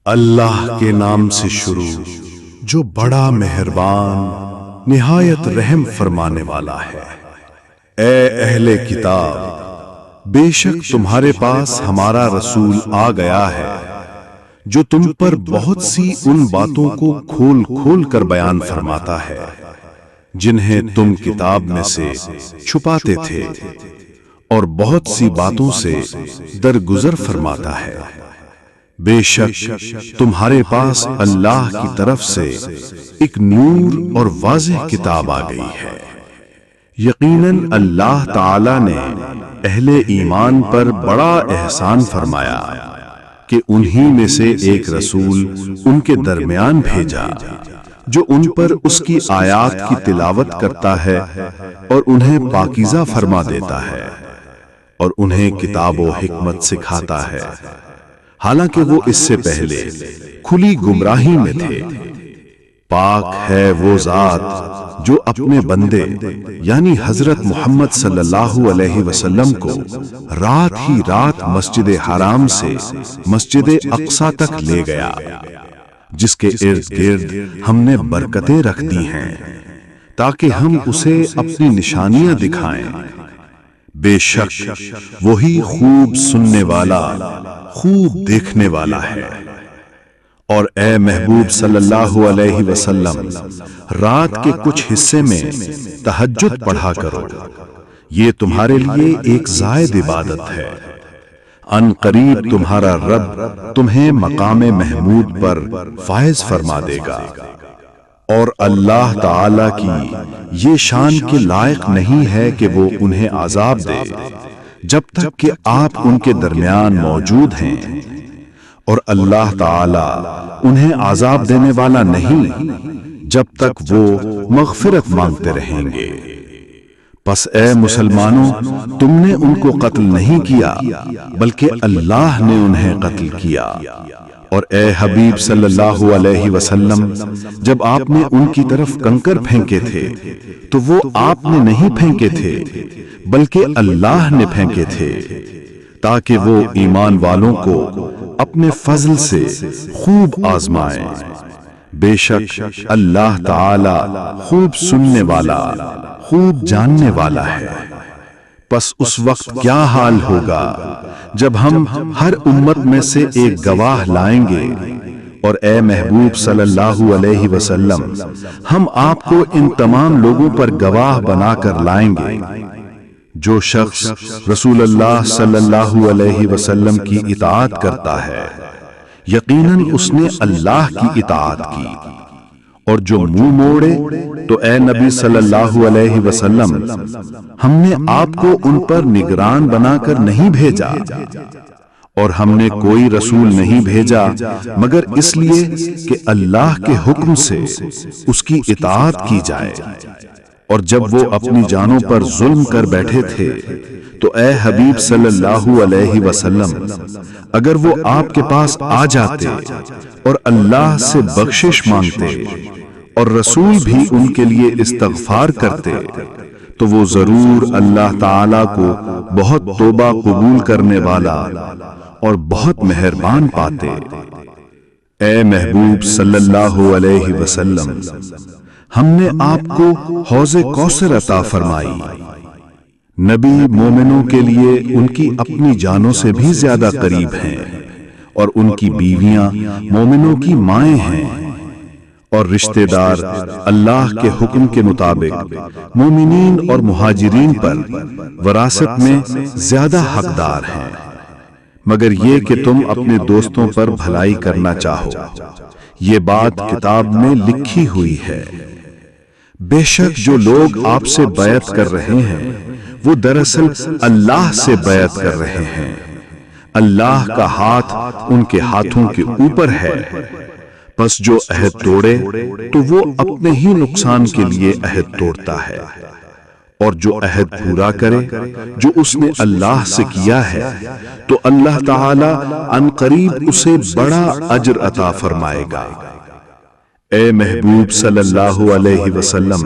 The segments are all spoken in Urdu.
اللہ کے نام سے شروع جو بڑا مہربان نہایت رحم فرمانے والا ہے۔ اے اہل کتاب، بے شک تمہارے پاس ہمارا رسول آ گیا ہے جو تم پر بہت سی ان باتوں کو کھول کھول کر بیان فرماتا ہے جنہیں تم کتاب میں سے چھپاتے تھے، اور بہت سی باتوں سے درگزر فرماتا ہے۔ بے شک تمہارے پاس اللہ کی طرف سے ایک نور اور واضح کتاب آ گئی ہے۔ یقیناً اللہ تعالی نے اہل ایمان پر بڑا احسان فرمایا کہ انہی میں سے ایک رسول ان کے درمیان بھیجا جو ان پر اس کی آیات کی تلاوت کرتا ہے اور انہیں پاکیزہ فرما دیتا ہے اور انہیں کتاب و حکمت سکھاتا ہے، حالانکہ وہ اس سے پہلے کھلی گمراہی میں تھے۔ پاک ہے وہ ذات جو اپنے بندے یعنی حضرت محمد صلی اللہ علیہ وسلم کو رات ہی رات مسجد حرام سے مسجد اقصی تک لے گیا، جس کے ارد گرد ہم نے برکتیں رکھ دی ہیں تاکہ ہم اسے اپنی نشانیاں دکھائیں۔ بے شک وہی خوب سننے والا، خوب دیکھنے والا ہے۔ اور اے محبوب صلی اللہ علیہ وسلم، رات کے کچھ حصے میں تہجد پڑھا کرو، یہ تمہارے لیے ایک زائد عبادت ہے۔ ان قریب تمہارا رب تمہیں مقام محمود پر فائز فرما دے گا، اور اللہ تعالی کی یہ شان کے لائق نہیں ہے کہ وہ انہیں عذاب دے جب تک کہ آپ ان کے درمیان موجود ہیں، اور اللہ تعالی انہیں عذاب دینے والا نہیں جب تک وہ مغفرت مانگتے رہیں گے۔ پس اے مسلمانوں، تم نے ان کو قتل نہیں کیا بلکہ اللہ نے انہیں قتل کیا۔ اور اے حبیب صلی اللہ علیہ وسلم، جب آپ نے ان کی طرف کنکر پھینکے تھے تو وہ آپ نے نہیں پھینکے تھے بلکہ اللہ نے پھینکے تھے، تاکہ وہ ایمان والوں کو اپنے فضل سے خوب آزمائیں۔ بے شک اللہ تعالی خوب سننے والا، خوب جاننے والا ہے۔ پس اس وقت کیا حال ہوگا جب ہم ہر امت میں سے ایک گواہ لائیں گے، اور اے محبوب صلی اللہ علیہ وسلم، ہم آپ کو ان تمام لوگوں پر گواہ بنا کر لائیں گے۔ جو شخص رسول اللہ صلی اللہ علیہ وسلم کی اطاعت کرتا ہے، یقیناً اس نے اللہ کی اطاعت کی، اور جو منہ موڑے تو اے نبی صلی اللہ علیہ وسلم، ہم نے آپ کو ان پر نگران بنا کر نہیں بھیجا، اور ہم نے کوئی رسول نہیں بھیجا مگر اس لیے کہ اللہ کے حکم سے اس کی اطاعت کی جائے۔ اور جب وہ اپنی جانوں پر ظلم کر بیٹھے تھے تو اے حبیب صلی اللہ علیہ وسلم، اگر وہ آپ کے پاس آ جاتے اور اللہ سے بخشش مانگتے اور رسول بھی ان کے لیے استغفار کرتے تو وہ ضرور اللہ تعالی کو بہت توبہ قبول کرنے والا اور بہت مہربان پاتے۔ اے محبوب صلی اللہ علیہ وسلم، ہم نے آپ کو حوض کوثر عطا فرمائی۔ نبی مومنوں کے لیے ان کی اپنی جانوں سے بھی زیادہ قریب ہیں، اور ان کی بیویاں مومنوں کی مائیں ہیں، اور رشتہ دار اللہ کے حکم کے مطابق مومنین اور مہاجرین پر وراثت میں زیادہ حقدار ہیں، مگر یہ کہ تم اپنے دوستوں پر بھلائی کرنا چاہو، یہ بات کتاب میں لکھی ہوئی ہے۔ بے شک جو لوگ آپ سے بیعت کر رہے ہیں وہ دراصل اللہ سے بیعت کر رہے ہیں، اللہ کا ہاتھ ان کے ہاتھوں کے اوپر ہے۔ پس جو عہد توڑے تو وہ اپنے ہی نقصان کے لیے عہد توڑتا ہے، اور جو عہد پورا کرے جو اس نے اللہ سے کیا ہے تو اللہ تعالی ان قریب اسے بڑا اجر عطا فرمائے گا۔ اے محبوب صلی اللہ علیہ وسلم،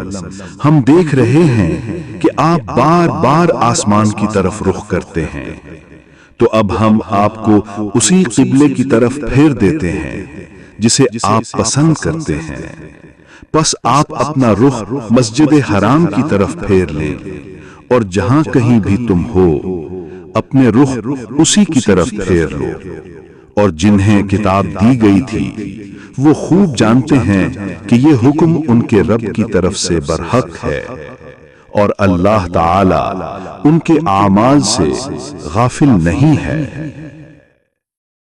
ہم دیکھ رہے ہیں کہ آپ بار بار آسمان کی طرف رخ کرتے ہیں، تو اب ہم آپ کو اسی قبلے کی طرف پھیر دیتے ہیں جسے آپ پسند کرتے ہیں، پس آپ اپنا رخ مسجد حرام کی طرف پھیر لیں، اور جہاں کہیں بھی تم ہو اپنے رخ اسی کی طرف پھیر لو۔ اور جنہیں کتاب دی گئی تھی وہ خوب جانتے ہیں کہ یہ حکم ان کے رب کی طرف سے برحق ہے، اور اللہ تعالی ان کے اعمال سے غافل نہیں ہے۔